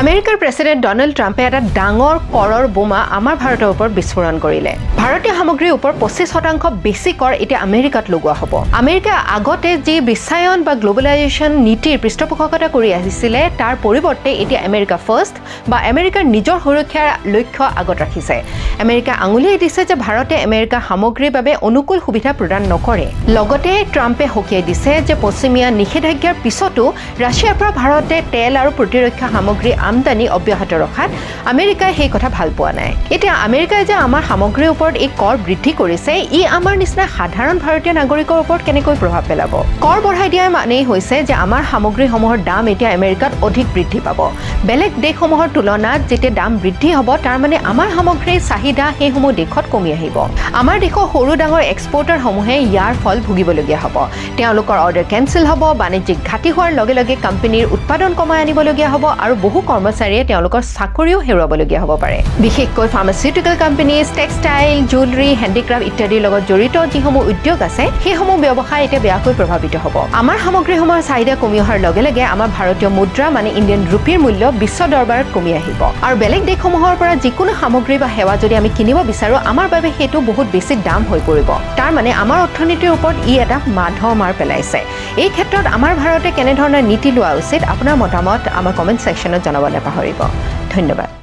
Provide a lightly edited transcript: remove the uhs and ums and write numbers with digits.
আমেৰিকাৰ president Donald ট্ৰাম্পে এটা ডাঙৰ কৰৰ বোমা আমাৰ ভাৰতৰ ওপৰত বিস্ফোৰণ কৰিলে। ভাৰতীয় সামগ্ৰীৰ ওপৰত 25% বেছি কৰ এতিয়া আমেৰিকাত লগোৱা হ'ব। আমেৰিকা আগতে যি বিশ্বায়ন বা গ্লোবালাইজেশ্যন নীতিৰ পৃষ্ঠপোষকতা কৰি আহিছিলে তাৰ পৰিৱৰ্তে এতিয়া আমেৰিকা ফাৰ্ষ্ট বা আমেৰিকাৰ নিজৰ সুৰক্ষাৰ লক্ষ্য আগত ৰাখিছে। আমেৰিকা আঙুলিয়াই দিছে যে ভাৰতে আমেৰিকা সামগ্ৰীৰ বাবে অনুকূল সুবিধা প্ৰদান নকৰে। লগতে ট্ৰাম্পে সকীয়াই দিছে যে পশ্চিমীয়া নিষেধাজ্ঞাৰ পিছতো ৰাছিয়াৰ পৰা ভাৰতে তেল আৰু প্ৰতিৰক্ষা সামগ্ৰী আমদানি অব্যাহত ৰখাত আমেৰিকাই সেই কথা ভাল পোৱা নাই। এতিয়া আমেৰিকাই যে আমাৰ সামগ্ৰীৰ ওপৰত এই কৰ বৃদ্ধি কৰিছে ই আমাৰ নিচিনা সাধাৰণ ভাৰতীয় নাগৰিকৰ ওপৰত কেনেকৈ প্ৰভাৱ পেলাব। কৰ বঢ়াই দিয়াৰ মানেই হৈছে যে আমাৰ সামগ্ৰীসমূহৰ দাম এতিয়া আমেৰিকাত অধিক বৃদ্ধি পাব। বেলেগ দেশসমূহৰ তুলনাত যেতিয়া দাম বৃদ্ধি হ'ব তাৰ মানে আমাৰ সামগ্ৰীৰ চাহিদা সেইসমূহ দেশত কমি আহিব। আমাৰ দেশৰ সৰু ডাঙৰ এক্সপৰ্টাৰসমূহে ইয়াৰ ফল ভুগিবলগীয়া হ'ব। তেওঁলোকৰ অৰ্ডাৰ কেনচেল হ'ব, বাণিজ্যিক ঘাটি হোৱাৰ লগে লগে কোম্পানীৰ উৎপাদন কমাই আনিবলগীয়া হ'ব আৰু বহু কৰ্মচাৰীয়ে তেওঁলোকৰ চাকৰিও হেৰুৱাবলগীয়া হ'ব পাৰে। বিশেষকৈ pharmaceutical companies, textile, jewellery, handicraft ইত্যাদিৰ লগত জড়িত যিসমূহ উদ্যোগ আছে সেইসমূহ ব্যৱসায় এতিয়া বেয়াকৈ প্ৰভাৱিত হ'ব। আমাৰ সামগ্ৰীসমূহৰ চাহিদা কমি অহাৰ লগে লগে আমাৰ ভাৰতীয় মুদ্ৰা মানে ইণ্ডিয়ান ৰুপিৰ মূল্য বিশ্ব দৰবাৰত কমি আহিব আৰু বেলেগ দেশসমূহৰ পৰা যিকোনো সামগ্ৰী বা সেৱা যদি আমি কিনিব বিচাৰো আমাৰ বাবে সেইটো বহুত বেছি দাম হৈ পৰিব। তাৰ মানে আমাৰ অৰ্থনীতিৰ ওপৰত ই এটা মাৰ পেলাইছে। এই ক্ষেত্ৰত আমাৰ ভাৰতে কেনেধৰণৰ নীতি লোৱা উচিত আপোনাৰ মতামত আমাৰ কমেণ্ট ছেকশ্যনত জনাব নাপাহৰিব। ধন্যবাদ।